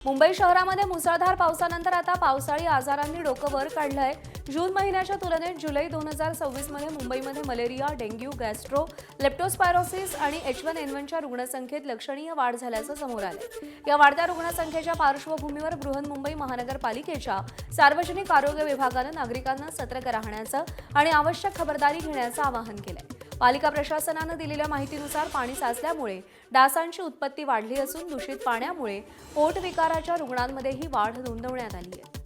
मुंबई शहरामध्ये मुसळधार पावसानंतर आता पावसाळी आजारांनी डोकं वर काढलंय। जून महिन्याच्या तुलनेत जुलै 2026 मध्ये मुंबईमध्ये मलेरिया, डेंग्यू, गॅस्ट्रो, लेप्टोस्पायरोसिस आणि H1N1च्या रुग्णसंख्येत लक्षणीय वाढ झाल्याचं समोर आलंय। या वाढत्या रुग्णसंख्येच्या पार्श्वभूमीवर बृहन्मुंबई महानगरपालिकेच्या सार्वजनिक आरोग्य विभागानं नागरिकांना सतर्क राहण्याचं आणि आवश्यक खबरदारी घेण्याचं आवाहन केलंय। पालिका प्रशासनानं दिलेल्या माहितीनुसार पाणी साचल्यामुळे डासांची उत्पत्ती वाढली असून दूषित पाण्यामुळे पोटविकाराच्या रुग्णांमध्येही वाढ नोंदवण्यात आली आहे।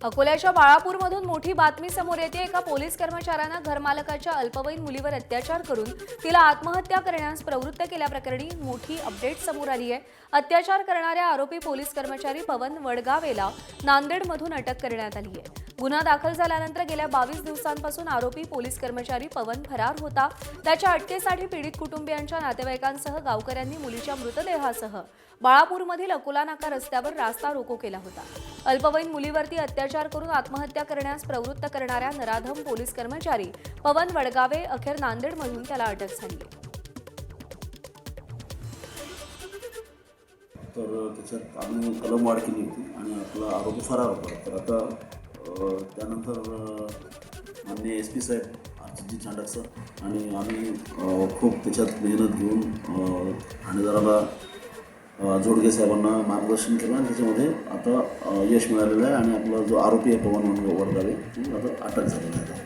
अकोल्याच्या बाळापूरमधून मोठी बातमी समोर येते। एका पोलीस कर्मचाऱ्यानं घरमालकाच्या अल्पवयीन मुलीवर अत्याचार करून तिला आत्महत्या करण्यास प्रवृत्त केल्याप्रकरणी मोठी अपडेट समोर आली आहे। अत्याचार करणाऱ्या आरोपी पोलीस कर्मचारी पवन वडगावेला नांदेडमधून अटक करण्यात आली आहे। गुन्हा दाखल झाल्यानंतर गेल्या 22 दिवसांपासून आरोपी पोलीस कर्मचारी पवन फरार होता। त्याच्या अटकेसाठी पीडित कुटुंबियांच्या नातेवाईकांसह गावकऱ्यांनी मुलीच्या मृतदेहासह बाळापूरमधील अकोला नाका रस्त्यावर रास्ता रोको केला होता। अल्पवयीन मुलीवरती अत्याचार करून आत्महत्या करण्यास प्रवृत्त करणाऱ्या नराधम पोलीस कर्मचारी पवन वडगावे अखेर नांदेडमधून त्याला अटक झाली। तर त्याच्यात आम्ही कलम वाढ केली होती आणि आपला आरोपी फरार होता। तर आता त्यानंतर माननीय SP साहेब आरजीजी चांडक सर आणि आम्ही खूप त्याच्यात मेहनत घेऊन ठाणेदाराला जोडगे साहेबांना मार्गदर्शन केलं आणि त्याच्यामध्ये आता यश मिळालेलं आहे आणि आपला जो आरोपी आहे पवन वडगावे आता अटक झालेला आहे।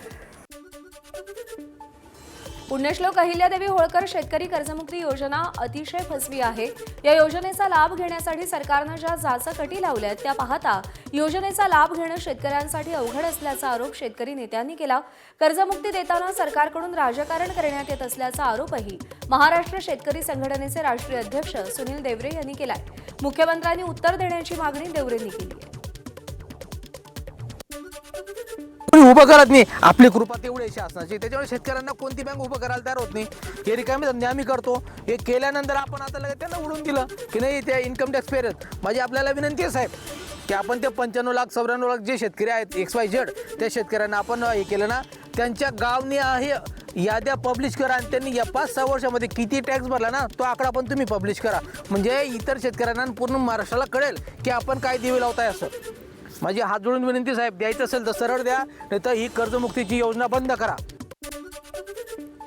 पुण्यश्लोक अहिल्यादेवी होळकर शेतकरी कर्जमुक्ती योजना अतिशय फसवी आहे। या योजनेचा लाभ घेण्यासाठी सरकारनं ज्या जाचक अटी लावल्यात त्या पाहता योजनेचा लाभ घेणं शेतकऱ्यांसाठी अवघड असल्याचा आरोप शेतकरी नेत्यांनी केला। कर्जमुक्ती देताना सरकारकडून राजकारण करण्यात येत असल्याचा आरोपही महाराष्ट्र शेतकरी संघटनेचे राष्ट्रीय अध्यक्ष सुनील देवरे यांनी केलाय। मुख्यमंत्र्यांनी उत्तर देण्याची मागणी देवरेंनी केली आहे। उभं करत नाही, आपली कृपा तेवढी शासनाची, त्याच्यामुळे शेतकऱ्यांना कोणती बँक उभं करायला तयार होत नाही। हे रिकामी धंदे आम्ही करतो, हे केल्यानंतर आपण आता लगेच त्यांना उडून दिलं की नाही त्या इन्कम टॅक्स पेअर। माझी आपल्याला विनंती आहे साहेब की आपण ते 95 लाख 94 लाख जे शेतकरी आहेत XYZ त्या शेतकऱ्यांना आपण हे केलं ना, त्यांच्या गावनी आहे याद्या पब्लिश करा आणि त्यांनी या 5-6 वर्षामध्ये किती टॅक्स भरला ना तो आकडा पण तुम्ही पब्लिश करा, म्हणजे इतर शेतकऱ्यांना पूर्ण महाराष्ट्राला कळेल की आपण काय दिवे लावताय। असं माझी हात जोडून विनंती साहेब, द्यायचं असेल तर सरळ द्या, नाही तर ही कर्जमुक्तीची योजना बंद करा।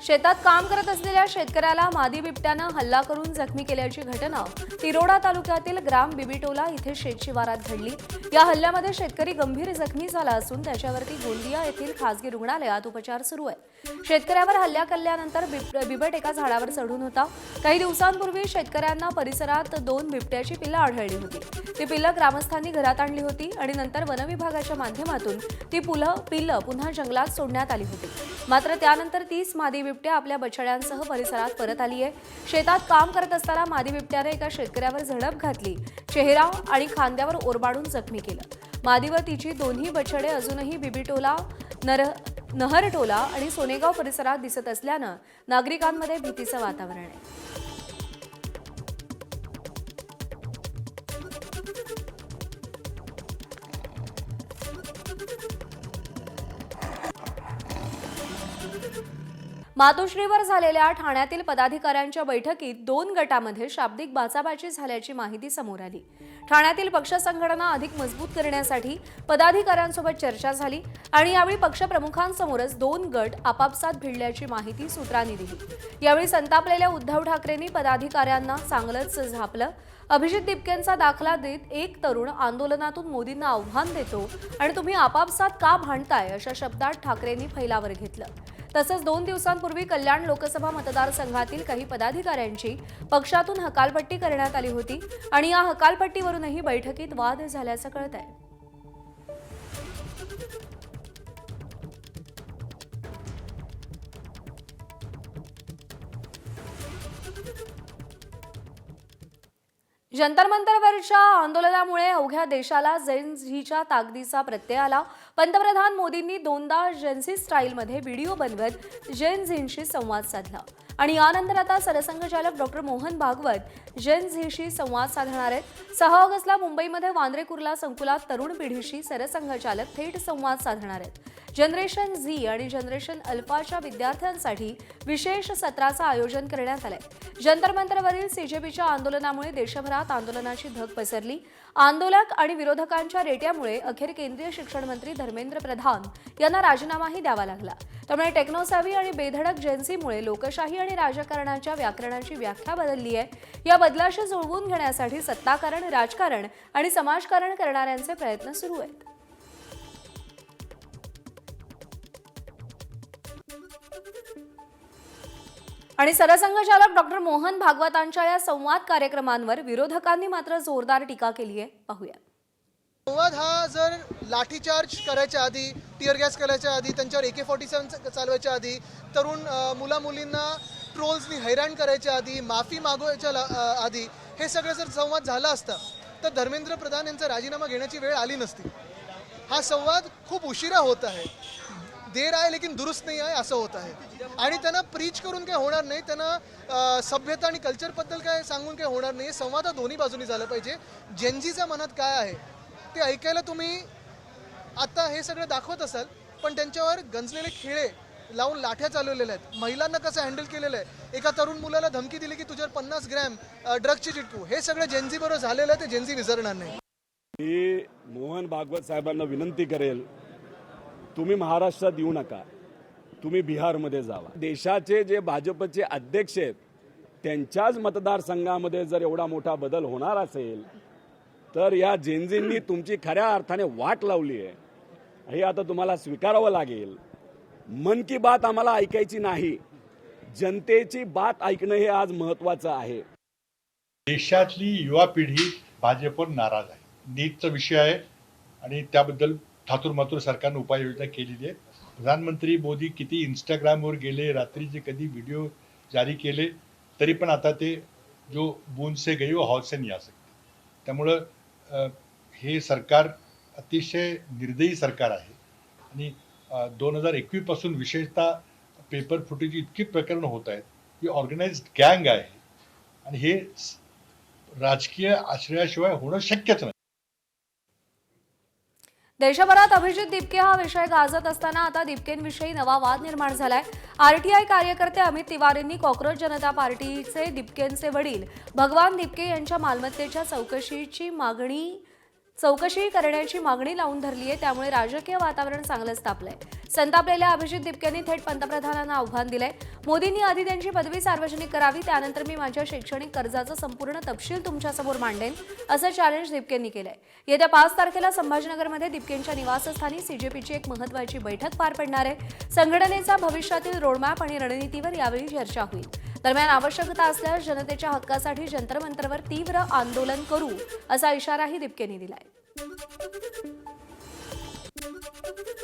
शेतात काम करत असलेल्या शेतकऱ्याला मादी बिबट्यानं हल्ला करून जखमी केल्याची घटना तिरोडा तालुक्यातील ग्राम बिबिटोला इथे शेतशिवारात घडली। या हल्ल्यामध्ये शेतकरी गंभीर जखमी झाला असून त्याच्यावरती गोंदिया येथील खासगी रुग्णालयात उपचार सुरू आहेत। शेतकऱ्यावर हल्ला केल्यानंतर बिबट एका झाडावर चढून होता। काही दिवसांपूर्वी शेतकऱ्यांना परिसरात 2 बिबट्याची पिल्लं आढळली होती। ती पिल्लं ग्रामस्थांनी घरात आणली होती आणि नंतर वनविभागाच्या माध्यमातून ती पिल्लं पुन्हा जंगलात सोडण्यात आली होती। मात्र त्यानंतर 30 मादी बिबट्या आपल्या बछड्यांसह परिसरात परत आली आहे। शेतात काम करत असताना मादी बिबट्याने एका शेतकऱ्यावर झडप घातली, चेहरा आणि खांद्यावर ओरबाडून जखमी केलं। मादी व तिची दोन्ही बछडे अजूनही बिबिटोला, नहरटोला आणि सोनेगाव परिसरात दिसत असल्यानं नागरिकांमध्ये भीतीचं वातावरण आहे। मातोश्रीवर झालेल्या ठाण्यातील पदाधिकाऱ्यांच्या बैठकीत 2 गटामध्ये शाब्दिक बाचाबाची झाल्याची माहिती समोर आली। ठाण्यातील पक्ष संघटना अधिक मजबूत करण्यासाठी पदाधिकाऱ्यांसोबत चर्चा झाली आणि यावेळी पक्षप्रमुखांसमोरच 2 गट आपापसात भिडल्याची माहिती सूत्रांनी दिली। यावेळी संतापलेल्या उद्धव ठाकरेंनी पदाधिकाऱ्यांना चांगलंच झापलं। अभिजित दिपकेंचा दाखला देत एक तरुण आंदोलनातून मोदींना आव्हान देतो आणि तुम्ही आपापसात का भांडताय अशा शब्दात ठाकरेंनी फैलावर घेतलं। तसंच 2 दिवसांपूर्वी कल्याण लोकसभा मतदारसंघातील काही पदाधिकाऱ्यांची पक्षातून हकालपट्टी करण्यात आली होती आणि या हकालपट्टीवरूनही बैठकीत वाद झाल्याचं कळतंय। जंतर मंतरवरच्या आंदोलनामुळे अवघ्या देशाला झेन झीच्या ताकदीचा प्रत्यय आला। पंतप्रधान मोदींनी 2दा झेन्सी स्टाईलमध्ये व्हिडिओ बनवत झेन झींशी संवाद साधला आणि यानंतर आता सरसंघचालक डॉक्टर मोहन भागवत झेन झीशी संवाद साधणार आहेत। 6 ऑगस्टला मुंबईमध्ये वांद्रे कुर्ला संकुलात तरुण पिढीशी सरसंघचालक थेट संवाद साधणार आहेत। जनरेशन झी आणि जनरेशन अल्फाच्या विद्यार्थ्यांसाठी विशेष सत्राचं आयोजन करण्यात आलंय. जंतर मंतरवरील सीजेपीच्या आंदोलनामुळे देशभरात आंदोलनाची धग पसरली. आंदोलक आणि विरोधकांच्या रेट्यामुळे अखेर केंद्रीय शिक्षण मंत्री धर्मेंद्र प्रधान यांना राजीनामाही द्यावा लागला. त्यामुळे टेक्नोसॅव्ही आणि बेधडक जेन्सीमुळे लोकशाही आणि राजकारणाच्या व्याकरणाची व्याख्या बदलली आहे. या बदलाशी जुळवून घेण्यासाठी सत्ताकारण, राजकारण आणि समाजकारण करणाऱ्यांचे प्रयत्न सुरू आहेत. आणि सरसंघचालक डॉक्टर मोहन भागवतांच्या या संवाद कार्यक्रमांवर विरोधकांनी मात्र जोरदार टीका केली आहे. पाहूया. संवाद हा जर लाठीचार्ज करायच्या आधी, टिअर गॅस करायच्या आधी, त्यांच्यावर AK-47 चालवायच्या आधी, तरुण मुला मुलींना ट्रोल्सनी हैराण करायच्या आधी, माफी मागवायच्या आधी हे सगळं जर संवाद झाला असता तर धर्मेंद्र प्रधान यांचा राजीनामा घेण्याची वेळ आली नसती. हा संवाद खूप उशिरा होत आहे. देर आहे लेकिन दुरुस्त नाही आहे असं होत आहे. आणि त्यांना प्रीच करून काय होणार नाही, त्यांना सभ्यता आणि कल्चरबद्दल काय सांगून काय होणार नाही. संवाद हा दोन्ही बाजूनी झाला पाहिजे. जेनजीच्या मनात काय आहे ते ऐकायला तुम्ही आता हे सगळं दाखवत असाल, पण त्यांच्यावर गंजलेले खिळे लावून लाठ्या चालवलेल्या आहेत. महिलांना कसं हँडल केलेलं आहे. एका तरुण मुलाला धमकी दिली की तुझ्यावर 50 ग्रॅम ड्रग्सची चिटकू. हे सगळं जेनजी बरोबर झालेलं आहे. ते जेनजी विसरणार नाही. मी मोहन भागवत साहेबांना विनंती करेल, तुम्ही महाराष्ट्रात येऊ नका, तुम्ही बिहारमध्ये जावा. देशाचे जे भाजपचे अध्यक्ष आहेत त्यांच्याच मतदारसंघामध्ये जर एवढा मोठा बदल होणार असेल तर या जेनजींनी तुमची खऱ्या अर्थाने वाट लावली आहे. हे आता तुम्हाला स्वीकारावं लागेल. मन की बात आम्हाला ऐकायची नाही, जनतेची बात ऐकणं हे आज महत्वाचं आहे. देशातली युवा पिढी भाजपवर नाराज आहे. नीटचा विषय आहे आणि त्याबद्दल थातूरमातूर सरकारनं उपाययोजना केलेली आहे. प्रधानमंत्री मोदी किती इंस्टाग्रामवर गेले, रात्रीचे कधी व्हिडिओ जारी केले, तरी पण आता ते जो बूंद से गई वो हौद से नहीं आ सकते. त्यामुळं हे सरकार अतिशय निर्दयी सरकार आहे. आणि 2021 पासून विशेषतः पेपर फुटेजची इतकी प्रकरणं होत आहेत. ही ऑर्गनाइज्ड गँग आहे आणि हे राजकीय आश्रयाशिवाय होणं शक्यच नाही. देशभरात अभिजित दिपके हा विषय गाजत असताना आता दिपकेंविषयी नवा वाद निर्माण झालाय. आरटीआय कार्यकर्ते अमित तिवारींनी कॉक्रोच जनता पार्टीचे दिपकेंचे वडील भगवान दिपके यांच्या मालमत्तेच्या चौकशी करण्याची मागणी लावून धरली आहे. त्यामुळे राजकीय वातावरण चांगलंच तापलंय. संतापलेल्या अभिजित दिपकेंनी थेट पंतप्रधानांना आव्हान दिलंय. मोदींनी आधी त्यांची पदवी सार्वजनिक करावी, त्यानंतर मी माझ्या शैक्षणिक कर्जाचा संपूर्ण तपशील तुमच्यासमोर मांडेन, असं चॅलेंज दिपकेंनी केलंय. येत्या 5 तारखेला संभाजीनगरमध्ये दिपकेंच्या निवासस्थानी सीजेपीची एक महत्त्वाची बैठक पार पडणार आहे. संघटनेचा भविष्यातील रोडमॅप आणि रणनीतीवर यावेळी चर्चा होईल. दरम्यान आवश्यकता असल्यास जनतेच्या हक्कासाठी जंतर मंतरवर तीव्र आंदोलन करू, असा इशाराही दिपकेंनी दिलाय.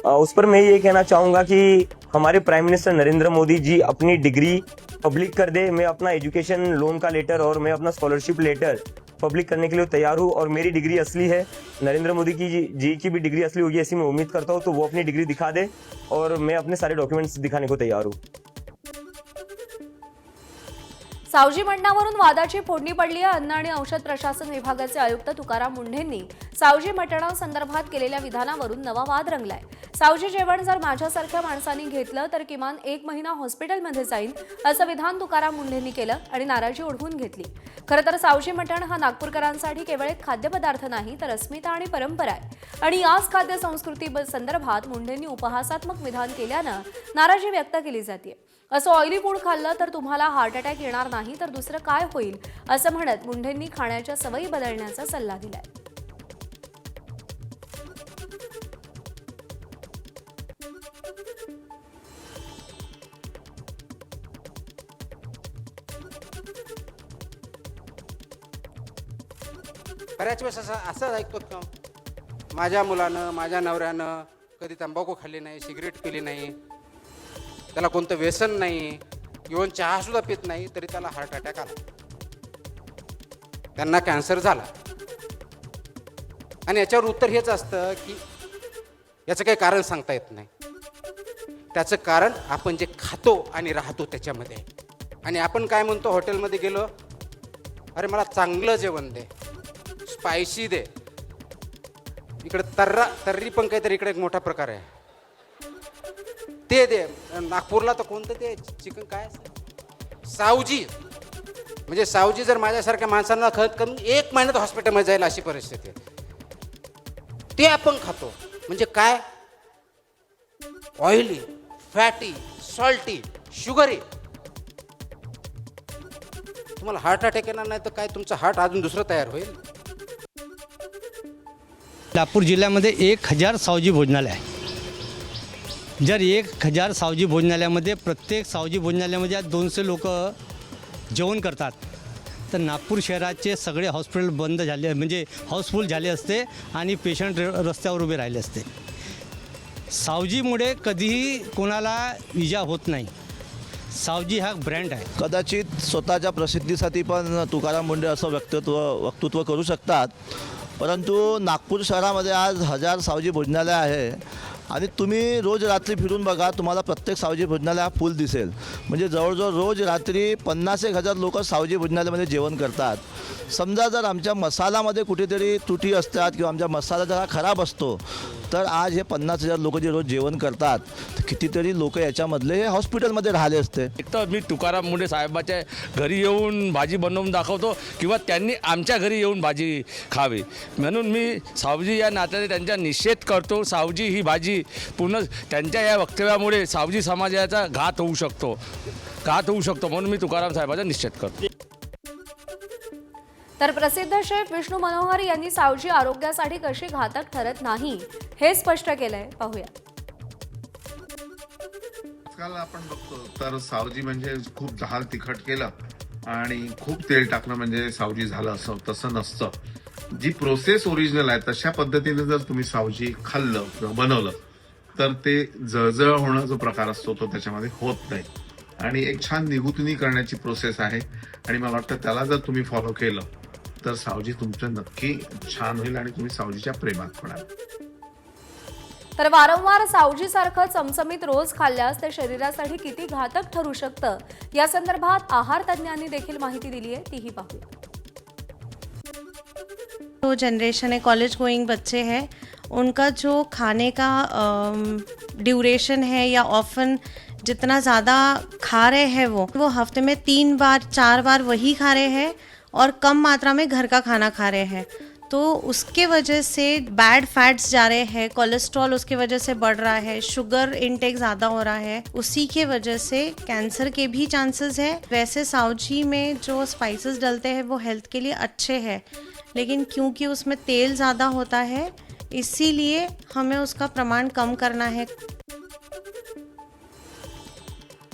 उस पर मैं ये कहना चाहूँगा कि हमारे प्राइम मिनिस्टर नरेंद्र मोदी जी अपनी डिग्री पब्लिक कर दे. मैं अपना एजुकेशन लोन का लेटर और मैं अपना स्कॉलरशिप लेटर पब्लिक करने के लिए तैयार हूँ. और मेरी डिग्री असली है. नरेंद्र मोदी जी की भी डिग्री असली होगी ऐसी मैं उम्मीद करता हूँ. तो वो अपनी डिग्री दिखा दे और मैं अपने सारे डॉक्यूमेंट्स दिखाने को तैयार हूँ. सावजी मटणावरून वादाची फोडणी पडली आहे. अन्न आणि औषध प्रशासन विभागाचे आयुक्त तुकाराम मुंढेंनी सावजी मटणासंदर्भात केलेल्या विधानावरून नवा वाद रंगलाय. सावजी जेवण जर माझ्यासारख्या माणसांनी घेतलं तर किमान 1 महिना हॉस्पिटलमध्ये जाईन, असं विधान तुकाराम मुंढेंनी केलं आणि नाराजी ओढवून घेतली. खरं तर सावजी मटण हा नागपूरकरांसाठी केवळ एक खाद्यपदार्थ नाही, तर अस्मिता आणि परंपरा आहे. आणि याच खाद्य संस्कृती संदर्भात मुंढेंनी उपहासात्मक विधान केल्यानं नाराजी व्यक्त केली जाते. असं ऑइली फूड खाल्लं तर तुम्हाला हार्ट अटॅक येणार नाही तर दुसरं काय होईल, असं म्हणत मुंढेंनी खाण्याच्या सवयी बदलण्याचा सल्ला दिलाय. बऱ्याच वेळेस असं ऐकतो की माझ्या मुलानं, माझ्या नवऱ्यानं कधी तंबाखू खाल्ली नाही, सिगरेट पिली नाही, त्याला कोणतं व्यसन नाही, इव्हन चहासुद्धा पित नाही, तरी त्याला हार्ट अटॅक आला, त्यांना कॅन्सर झाला. आणि याच्यावर उत्तर हेच असतं की याचं काही कारण सांगता येत नाही. त्याचं कारण आपण जे खातो आणि राहतो त्याच्यामध्ये. आणि आपण काय म्हणतो, हॉटेलमध्ये गेलो, अरे मला चांगलं जेवण दे, स्पायसी दे. इकडे तर्री पण काहीतरी इकडे एक मोठा प्रकार आहे. ते दे. नागपूरला तर कोणतं ते चिकन काय असतं, सावजी. म्हणजे सावजी जर माझ्यासारख्या माणसांना कमी 1 महिन्यात हॉस्पिटलमध्ये जाईल अशी परिस्थिती आहे. ते आपण खातो. म्हणजे काय, ऑइली, फॅटी, सॉल्टी, शुगरी. तुम्हाला हार्ट अटॅक येणार नाही तर काय, तुमचं हार्ट अजून दुसरं तयार होईल. नागपूर जिल्ह्यामध्ये 1000 सावजी भोजनालय आहे. जर 1000 सावजी भोजनालयामध्ये प्रत्येक सावजी भोजनालयामध्ये आज 200 लोक जेवण करतात, तर नागपूर शहराचे सगळे हॉस्पिटल बंद झाले, म्हणजे हाऊसफुल झाले असते आणि पेशंट रस्त्यावर उभे राहिले असते. सावजीमुळे कधीही कोणाला इजा होत नाही. सावजी हा ब्रँड आहे. कदाचित स्वतःच्या प्रसिद्धीसाठी पण तुकाराम मुंडे असं वक्तृत्व करू शकतात, परंतु नागपूर शहरामध्ये आज 1000 सावजी भोजनालय आहे आणि तुम्ही रोज रात्री फिरून बघा, तुम्हाला प्रत्येक सावजी भोजनालय हा फुल दिसेल. म्हणजे जवळजवळ रोज रात्री 50,000 लोक सावजी भोजनालयामध्ये जेवण करतात. समजा जर आमच्या मसालामध्ये कुठेतरी त्रुटी असतात किंवा आमचा मसाला जरा खराब असतो, तर आज हे 50,000 लोक जे रोज जेवण करतात, तर कितीतरी लोक याच्यामधले हे हॉस्पिटलमध्ये राहिले असते. एक तर मी तुकाराम मुंडे साहेबाच्या घरी येऊन भाजी बनवून दाखवतो किंवा त्यांनी आमच्या घरी येऊन भाजी खावी, म्हणून मी सावजी या नात्याने त्यांचा निषेध करतो. सावजी ही भाजी पूर्ण त्यांच्या या वक्तव्यामुळे सावजी समाजाचा घात होऊ शकतो म्हणून मी तुकाराम साहेबाचा निषेध करतो. तर प्रसिद्ध शेफ विष्णू मनोहर यांनी सावजी आरोग्यासाठी कशी घातक ठरत नाही हे स्पष्ट केलंय. पाहूया. आजकाल आपण बघतो तर सावजी म्हणजे खूप जहाल तिखट केलं आणि खूप तेल टाकणं म्हणजे सावजी झालं, असं तसं नसतं. जी प्रोसेस ओरिजिनल आहे तशा पद्धतीने जर तुम्ही सावजी खाल्लं किंवा बनवलं तर ते जळजळ होणं जो प्रकार असतो तो त्याच्यामध्ये होत नाही आणि एक छान निगुतनी करण्याची प्रोसेस आहे आणि मला वाटतं त्याला जर तुम्ही फॉलो केलं तर सावजी तुमचं नक्की छान होईल आणि तुम्ही सावजीच्या प्रेमात पडाल. तर वारंवार सावजीसारखं चमचमीत रोज खाल्ल्यास ते शरीरासाठी किती घातक ठरू शकतं या संदर्भात आहार तज्ज्ञांनी देखील माहिती दिली आहे, तीही पाहूया. जो जनरेशन है, कॉलेज गोइंग बच्चे हैं, उनका जो खाने का ड्यूरेशन है या ऑफन जितना ज़्यादा खा रहे हैं वो हफ्ते में 3 बार 4 बार वही खा रहे हैं और कम मात्रा में घर का खाना खा रहे हैं, तो उसके वजह से बैड फैट्स जा रहे हैं, कोलेस्ट्रॉल उसके वजह से बढ़ रहा है, शुगर इनटेक ज़्यादा हो रहा है, उसी के वजह से कैंसर के भी चांसेस है. वैसे सावजी में जो स्पाइसेस डलते हैं वो हेल्थ के लिए अच्छे हैं, लेकिन क्योंकि उसमें तेल ज़्यादा होता है इसीलिए हमें उसका प्रमाण कम करना है.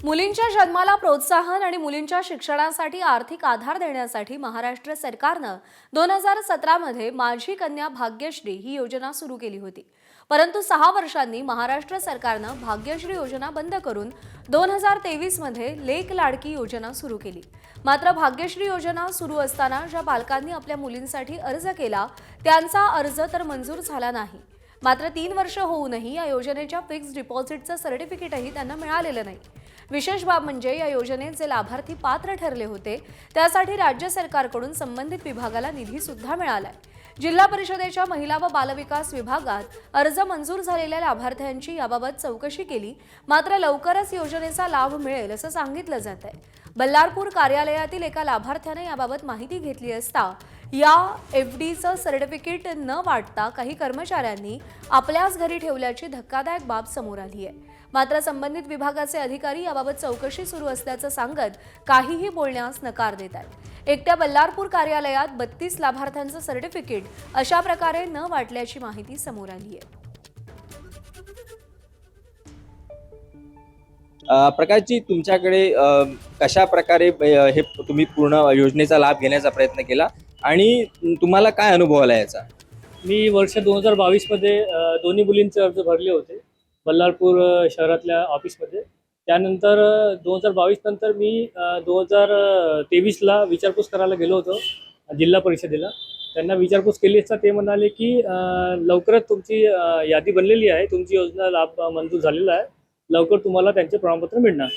मुलींच्या जन्माला प्रोत्साहन आणि मुलींच्या शिक्षणासाठी आर्थिक आधार देण्यासाठी महाराष्ट्र सरकारनं 2017 मध्ये माझी कन्या भाग्यश्री ही योजना सुरू केली होती. परंतु 6 वर्षांनी महाराष्ट्र सरकारनं भाग्यश्री योजना बंद करून 2023 मध्ये लेक लाडकी योजना सुरू केली. मात्र भाग्यश्री योजना सुरू असताना ज्या पालकांनी आपल्या मुलींसाठी अर्ज केला त्यांचा अर्ज तर मंजूर झाला नाही. मात्र 3 वर्ष होऊनही या योजनेच्या फिक्स डिपॉझिटचं सर्टिफिकेटही त्यांना मिळालेलं नाही. विशेष बाब म्हणजे या योजनेत जे लाभार्थी पात्र ठरले होते त्यासाठी राज्य सरकारकडून संबंधित विभागाला निधी सुद्धा मिळालाय. जिल्हा परिषदेच्या महिला व बालविकास विभागात अर्ज मंजूर झालेल्या लाभार्थ्यांची याबाबत चौकशी केली, मात्र लवकरच योजनेचा लाभ मिळेल असं सांगितलं जात आहे. बल्लारपूर कार्यालयातील एका लाभार्थ्याने याबाबत माहिती घेतली असता या एफडीचं सर्टिफिकेट न वाटता काही कर्मचाऱ्यांनी आपल्याच घरी ठेवल्याची धक्कादायक बाब समोर आली आहे. मात्र संबंधित विभागाचे अधिकारी याबाबत चौकशी सुरू असल्याचं सांगत काहीही बोलण्यास नकार देत आहेत. एकट्या बल्लारपूर कार्यालयात 32 लाभार्थ्यांचं सर्टिफिकेट अशा प्रकारे न वाटल्याची माहिती समोर आली आहे. प्रकाशजी, तुमच्याकडे कशा प्रकारे हे तुम्ही पूर्ण योजनेचा लाभ घेण्याचा प्रयत्न केला आणि तुम्हाला काय अनुभव आला याचा? मी वर्ष 2022 मध्ये दोन्ही मुलींचे अर्ज भरले होते बल्लारपूर शहरातल्या ऑफिसमध्ये. त्यानंतर 2022 नंतर मी 2023ला विचारपूस करायला गेलो होतो जिल्हा परिषदेला. त्यांना विचारपूस केली असता ते म्हणाले की लवकरच तुमची यादी बनलेली आहे, तुमची योजना लाभ मंजूर झालेला आहे, लवकर तुम्हाला त्यांचे प्रमाणपत्र मिळणार.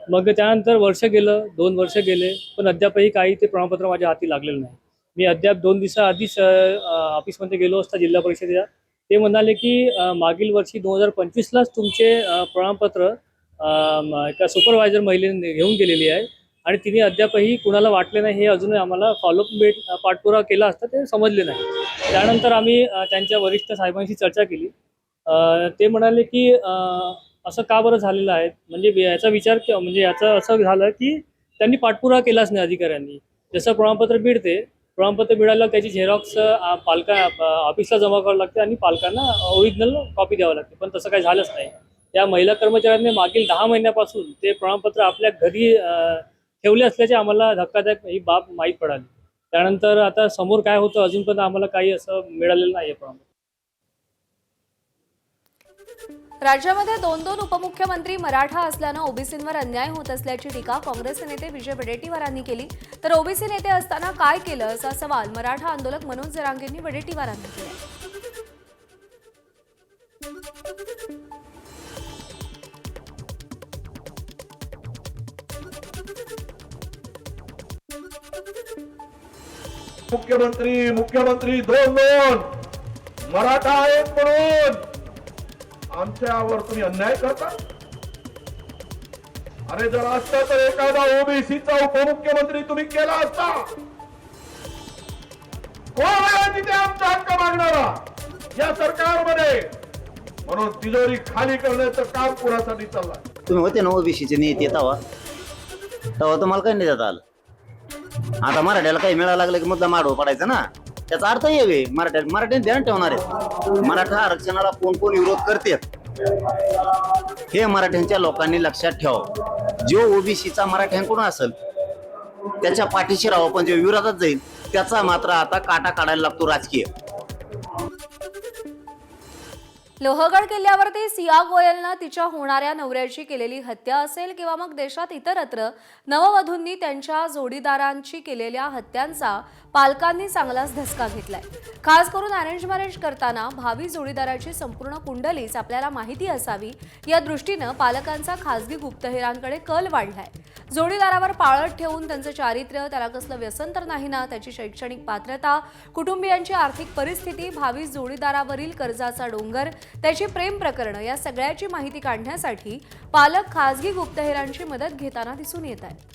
मग त्यानंतर वर्ष गेलं, 2 वर्ष गेले, पण अद्यापही काही ते प्रमाणपत्र माझ्या हाती लागलेलं नाही. मी अद्याप 2 दिवसाआधीच ऑफिसमध्ये गेलो असता जिल्हा परिषदेच्या. ते म्हणाले की मागील वर्षी 2025लाच तुमचे प्रमाणपत्र एका सुपरवायझर महिलेने घेऊन गेलेली आहे आणि तिने अद्यापही कुणाला वाटले नाही हे अजूनही आम्हाला फॉलोअप पाठपुरावा केला असता ते समजले नाही. त्यानंतर आम्ही त्यांच्या वरिष्ठ साहेबांशी चर्चा केली. ते म्हणाले की असं का बरं झालेलं आहे, म्हणजे याचा विचार म्हणजे याचं असं झालं की त्यांनी पाठपुरावा केलाच नाही अधिकाऱ्यांनी. जसं प्रमाणपत्र मिळते, प्रमाणपत्र मिळालं त्याची झेरॉक्स ऑफिसला जमा करावं लागते आणि पालकांना ओरिजिनल कॉपी द्यावं लागते, पण तसं काही झालंच नाही. त्या महिला कर्मचाऱ्यांनी मागील 10 महिन्यापासून ते प्रमाणपत्र आपल्या घरी ठेवले असल्याचे आम्हाला धक्कादायक ही बाब माहीत पडाली. त्यानंतर आता समोर काय होतं अजून पण आम्हाला काही असं मिळालेलं नाही आहे प्रमाणपत्र. राज्यामध्ये 2 उपमुख्यमंत्री मराठा असल्यानं ओबीसींवर अन्याय होत असल्याची टीका काँग्रेसचे नेते विजय वडेट्टीवारांनी केली. तर ओबीसी नेते असताना काय केलं असा सवाल मराठा आंदोलक मनोज जरांगेंनी वडेट्टीवारांना केला. मुख्यमंत्री 2 मराठा आहेत म्हणून आमच्यावर तुम्ही अन्याय करता. अरे जर असता तर एखादा ओबीसीचा उपमुख्यमंत्री तुम्ही केला असता. कोण आहे तिथे आमचा हक्क मागणारा या सरकारमध्ये? म्हणून तिजोरी खाली करण्याचं काम कुणासाठी चाललंय? तुम्ही होते ना ओबीसीचे नेते तेव्हा तुम्हाला काही नाही देता आलं. आता मराठ्याला काही मिळायला लागलं की मुद्दा माडव पडायचा ना. त्याचा अर्थ हे मराठ्याने ध्यान ठेवणार आहे. मराठा आरक्षणाला कोण कोण विरोध करते हे मराठ्यांच्या लोकांनी लक्षात ठेवावं. जो ओबीसीचा मराठ्यांकडून असेल त्याच्या पाठीशी राहावं, पण जो विरोधात जाईल त्याचा मात्र आता काटा काढायला लागतो राजकीय. लोहगड किल्ल्यावरती सिया गोयलनं तिच्या होणाऱ्या नवऱ्याची केलेली हत्या असेल किंवा मग देशात इतरत्र नववधूंनी त्यांच्या जोडीदारांची केलेल्या हत्यांचा पालकांनी चांगलाच धसका घेतलाय. खास करून अरेंज मॅरेज करताना भावी जोडीदाराची संपूर्ण कुंडलीच आपल्याला माहिती असावी या दृष्टीनं पालकांचा खासगी गुप्तहेरांकडे कल वाढलाय. जोडीदारावर पाळत ठेवून त्यांचं चारित्र्य, त्याला कसलं व्यसन तर नाही ना, त्याची शैक्षणिक पात्रता, कुटुंबियांची आर्थिक परिस्थिती, भावी जोडीदारावरील कर्जाचा डोंगर, त्याची प्रेम प्रकरणं या सगळ्याची माहिती काढण्यासाठी पालक खासगी गुप्तहेरांची मदत घेताना दिसून येत आहेत.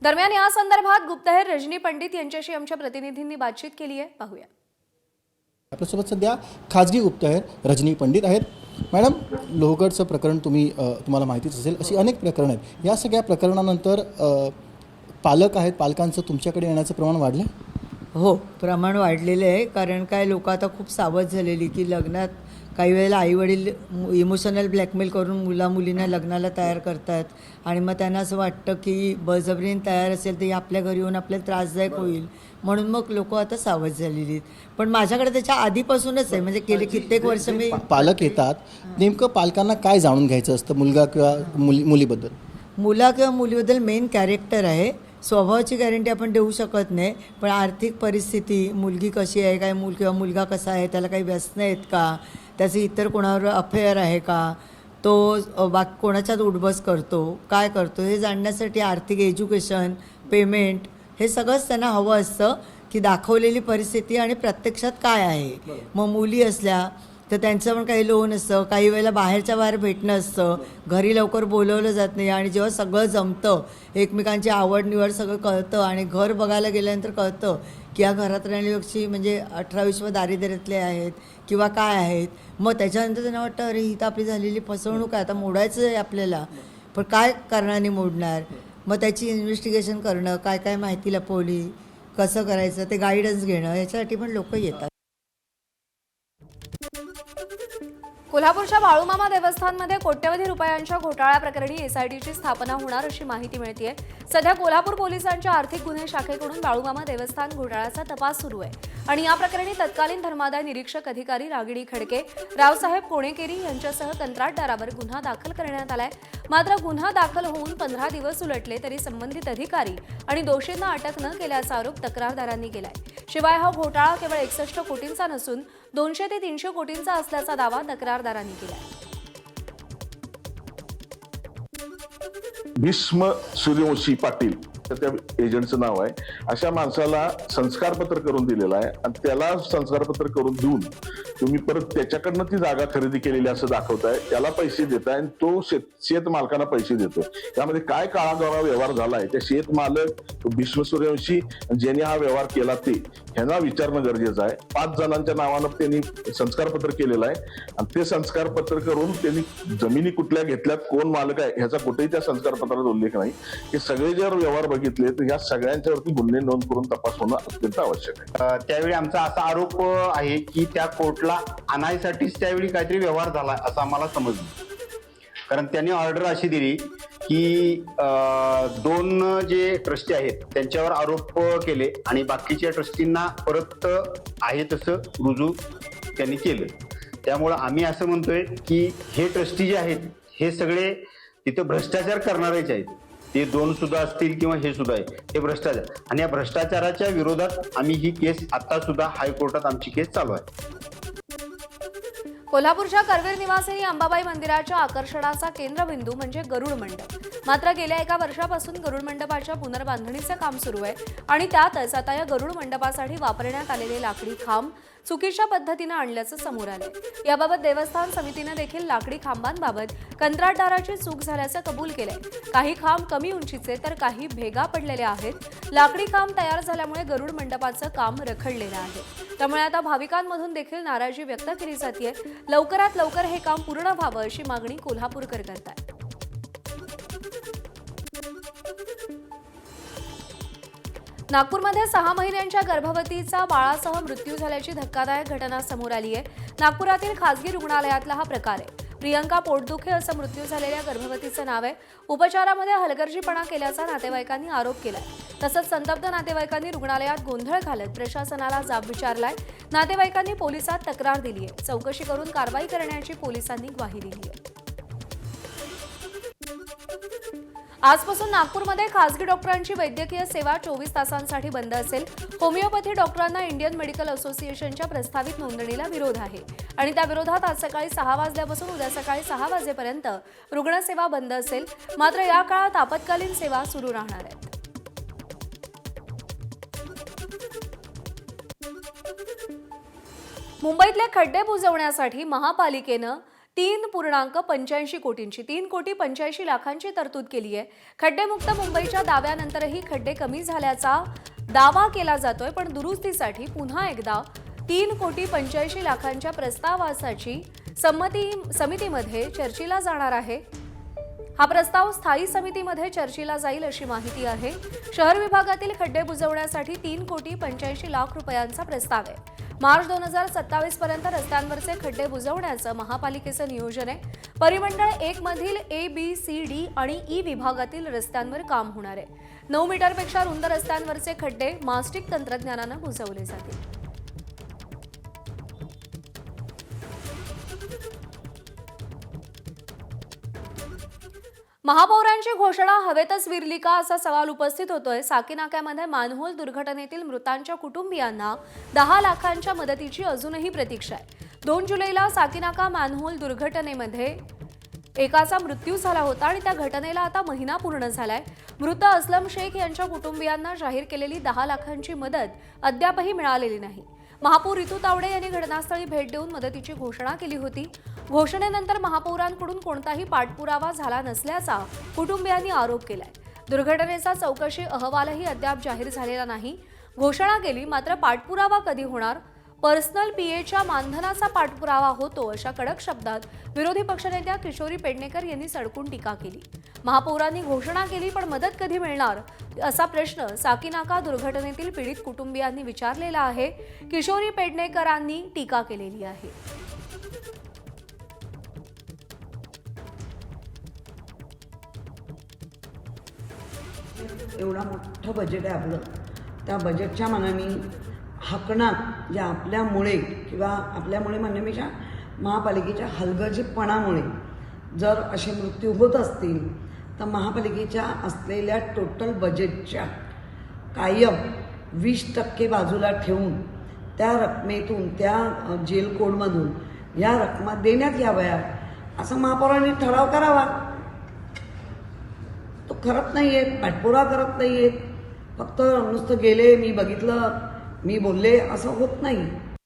दरम्यान या संदर्भात गुप्तहेर रजनी पंडित यांच्याशी आमच्या प्रतिनिधींनी बातचीत केली आहे, पाहूया. आपल्यासोबत सध्या खाजगी गुप्तहेर रजनी पंडित आहेत. मॅडम, लोहगडचं प्रकरण तुम्हाला माहितीच असेल, अशी अनेक प्रकरणं आहेत. या सगळ्या प्रकरणानंतर पालक आहेत, पालकांचं तुमच्याकडे येण्याचं प्रमाण वाढलं? हो, प्रमाण वाढलेलं आहे. कारण काय लोक आता खूप सावध झालेली की लग्नात काही वेळेला आईवडील इमोशनल ब्लॅकमेल करून मुलींना लग्नाला तयार करतात आणि मग त्यांना असं वाटतं की बळजबरीने तयार असेल तर आपल्या घरी येऊन आपल्याला त्रासदायक होईल, म्हणून मग लोक आता सावध झालेली आहेत. पण माझ्याकडे त्याच्या आधीपासूनच आहे, म्हणजे गेले कित्येक वर्ष मी पालक येतात, नेमकं पालकांना काय जाणून घ्यायचं असतं मुलगा किंवा मुलीबद्दल? मुला किंवा मुलीबद्दल मेन कॅरेक्टर आहे. स्वभावाची गॅरंटी आपण देऊ शकत नाही, पण आर्थिक परिस्थिती, मुलगी कशी आहे, काय किंवा मुलगा कसा आहे, त्याला काही व्यसनं आहेत का, त्याचे इतर कोणावर अफेअर आहे का, तो कोणाच्यात उठबस करतो, काय करतो, हे जाणण्यासाठी आर्थिक एज्युकेशन, पेमेंट हे सगळंच त्यांना हवं असतं की दाखवलेली परिस्थिती आणि प्रत्यक्षात काय आहे. मग मुली असल्या तर त्यांचं पण काही लोन असतं, काही वेळेला बाहेरच्या बाहेर भेटणं असतं, घरी लवकर बोलवलं जात नाही आणि जेव्हा सगळं जमतं, एकमेकांची आवड निवड सगळं कळतं आणि घर बघायला गेल्यानंतर कळतं की या घरात राहण्यापेक्षा म्हणजे 18-20 दारिद्र्यातले आहेत किंवा काय आहेत, मग त्याच्यानंतर त्यांना वाटतं अरे ही तर आपली झालेली फसवणूक आहे, आता मोडायचं आहे आपल्याला, पण काय कारणाने मोडणार. मग त्याची इन्व्हेस्टिगेशन करणं, काय काय माहिती लपवली, कसं करायचं ते गाईडन्स घेणं, याच्यासाठी पण लोक येतात. कोल्हापूरच्या बाळूमामा देवस्थानमध्ये कोट्यवधी रुपयांच्या घोटाळा प्रकरणी एसआयटीची स्थापना होणार अशी माहिती मिळतेय. सध्या कोल्हापूर पोलिसांच्या आर्थिक गुन्हे शाखेकडून बाळूमामा देवस्थान घोटाळ्याचा तपास सुरू आहे आणि या प्रकरणी तत्कालीन धर्मादाय निरीक्षक अधिकारी रागिणी खडके, रावसाहेब कोणेकेरी यांच्यासह कंत्राटदारावर गुन्हा दाखल करण्यात आलाय. मात्र गुन्हा दाखल होऊन 15 दिवस उलटले तरी संबंधित अधिकारी आणि दोषींना अटक न केल्याचा आरोप तक्रारदारांनी केलाय. शिवाय हा घोटाळा केवळ 61 कोटींचा नसून 200 ते 300 कोटींचा असल्याचा दावा तक्रारदारांनी केलाय. भीष्म सूर्यवंशी पाटील त्या एजंटचं नाव आहे. अशा माणसाला संस्कारपत्र करून दिलेलं आहे आणि त्याला संस्कारपत्र करून देऊन तुम्ही परत त्याच्याकडनं ती जागा खरेदी केलेली असं दाखवताय, त्याला पैसे देताय आणि तो शेत मालकांना पैसे देतो. त्यामध्ये काय काळाद्वारा व्यवहार झालाय, त्या शेत मालक भीष्म सूर्यवंशी ज्यांनी हा व्यवहार केला ते ह्यांना विचारणं गरजेचं आहे. 5 जणांच्या नावानं त्यांनी संस्कारपत्र केलेलं आहे आणि ते संस्कारपत्र करून त्यांनी जमिनी कुठल्या घेतल्यात, कोण मालक आहे ह्याचा कुठेही त्या संस्कारपत्रात उल्लेख नाही. हे सगळे जर व्यवहार बघितले तर या सगळ्यांच्यावरती गुन्हे नोंद करून तपास होणं अत्यंत आवश्यक आहे. त्यावेळी आमचा असा आरोप आहे की त्या कोर्टला आणायसाठीच त्यावेळी काहीतरी व्यवहार झाला असं आम्हाला समजलं. कारण त्यांनी ऑर्डर अशी दिली की 2 जे ट्रस्टी आहेत त्यांच्यावर आरोप केले आणि बाकीच्या ट्रस्टींना परत आहे तसं रुजू त्यांनी केलं. त्यामुळं आम्ही असं म्हणतोय की हे ट्रस्टी जे आहेत हे सगळे तिथं भ्रष्टाचार करणारेच आहेत. ते 2 सुद्धा असतील किंवा हे सुद्धा आहे, हे भ्रष्टाचार. आणि या भ्रष्टाचाराच्या विरोधात आम्ही ही केस आता सुद्धा हायकोर्टात आमची केस चालू आहे. कोल्हापूरच्या करवीर निवासिनी अंबाबाई मंदिराच्या आकर्षणाचा केंद्रबिंदू म्हणजे गरुड मंडप. मात्र गेल्या 1 वर्षापासून गरुड मंडपाच्या पुनर्बांधणीचं काम सुरू आहे आणि त्यातच आता या गरुड मंडपासाठी वापरण्यात आलेले लाकडी खांब चुकीच्या पद्धतीनं आणल्याचं समोर आलंय. याबाबत देवस्थान समितीनं देखील लाकडी खांबांबाबत कंत्राटदाराची चूक झाल्याचं कबूल केलंय. काही खांब कमी उंचीचे तर काही भेगा पडलेले आहेत. लाकडी खांब तयार झाल्यामुळे गरुड मंडपाचं काम रखडलेलं आहे. त्यामुळे आता भाविकांमधून देखील नाराजी व्यक्त केली जाते. लवकरात लवकर हे काम पूर्ण व्हावं अशी मागणी कोल्हापूरकर करतात. नागपूरमध्ये 6 महिन्यांच्या गर्भवतीचा बाळासह मृत्यू झाल्याची धक्कादायक घटना समोर आली आहे. नागपुरातील खासगी रुग्णालयातला हा प्रकार आहे. प्रियंका पोटदुखे असं मृत्यू झालेल्या गर्भवतीचं नाव आहे. उपचारामध्ये हलगर्जीपणा केल्याचा नातेवाईकांनी आरोप केलाय. तसंच संतप्त नातेवाईकांनी रुग्णालयात गोंधळ घालत प्रशासनाला जाब विचारलाय. नातेवाईकांनी पोलिसात तक्रार दिली आहे. चौकशी करून कारवाई करण्याची पोलिसांनी ग्वाही दिली आहे. आजपासून नागपूरमध्ये खासगी डॉक्टरांची वैद्यकीय सेवा 24 तासांसाठी बंद असेल. होमिओपॅथी डॉक्टरांना इंडियन मेडिकल असोसिएशनच्या प्रस्तावित नोंदणीला विरोध आहे आणि त्या विरोधात आज सकाळी 6 वाजल्यापासून उद्या सकाळी 6 वाजेपर्यंत रुग्णसेवा बंद असेल. मात्र या काळात आपत्कालीन सेवा सुरू राहणार आहेत. मुंबईतले खड्डे बुजवण्यासाठी महापालिकेनं 3.85 कोटींची 3 कोटी 85 लाखांची तरतूद केली आहे. खड्डेमुक्त मुंबईच्या दाव्यानंतरही खड्डे कमी झाल्याचा दावा केला जातोय, पण दुरुस्तीसाठी पुन्हा एकदा 3 कोटी 85 लाखांच्या प्रस्तावाची समितीमध्ये चर्चेला जाणार आहे. हा प्रस्ताव स्थायी समितीमध्ये चर्चेला जाईल अशी माहिती आहे. शहर विभागातील खड्डे बुजवण्यासाठी 3 कोटी 85 लाख रुपयांचा प्रस्ताव आहे. मार्च 2027 पर्यंत रस्त्यांवरचे खड्डे बुजवण्याचं महापालिकेचं नियोजन आहे. परिमंडळ 1 मधील A, B, C, D आणि E विभागातील रस्त्यांवर काम होणार आहे. 9 मीटरपेक्षा रुंद रस्त्यांवरचे खड्डे मास्टिक तंत्रज्ञानानं बुजवले जातील. महापौरांची घोषणा हवेतच विरली का असा सवाल उपस्थित होतोय. साकीनाक्यामध्ये मॅनहोल दुर्घटनेतील मृतांच्या कुटुंबियांना 10 लाखांच्या मदतीची अजूनही प्रतीक्षा आहे. 2 जुलैला साकीनाका मॅनहोल दुर्घटनेमध्ये एकाचा मृत्यू झाला होता आणि त्या घटनेला आता महिना पूर्ण झालाय. मृत असलम शेख यांच्या कुटुंबियांना जाहीर केलेली 10 लाखांची मदत अद्यापही मिळालेली नाही. महापौर रितू तावडे यांनी घटनास्थळी भेट देऊन मदतीची घोषणा केली होती. घोषणेनंतर महापौरांकडून कोणताही पाठपुरावा झाला नसल्याचा कुटुंबियांनी आरोप केलाय. दुर्घटनेचा चौकशी अहवालही अद्याप जाहीर झालेला नाही. घोषणा केली, मात्र पाठपुरावा कधी होणार? पर्सनल पीएच्या मानधनाचा पाठपुरावा होतो अशा कडक शब्दात विरोधी पक्षनेत्या किशोरी पेडणेकर यांनी सडकून टीका केली. महापौरांनी घोषणा केली, पण मदत कधी मिळणार असा प्रश्न साकीनाका दुर्घटनेतील पीडित कुटुंबियांनी विचारलेला आहे. किशोरी पेडणेकरांनी टीका केलेली आहे. एवढा मोठं बजेट आहे आपलं, त्या बजेटच्या मानाने हाकणात जे आपल्यामुळे किंवा आपल्यामुळे म्हणण्यापेक्षा महापालिकेच्या हलगर्जीपणामुळे जर असे मृत्यू होत असतील तर महापालिकेच्या असलेल्या टोटल बजेटच्या कायम 20% बाजूला ठेवून त्या रकमेतून त्या जेल कोडमधून या रकमा देण्यात याव्या असा महापौरांनी ठराव करावा. तो करत नाही आहेत, पाठपुरावा करत नाही आहेत. फक्त नुसतं गेले, मी बघितलं, मी बोलले, असं होत नाही.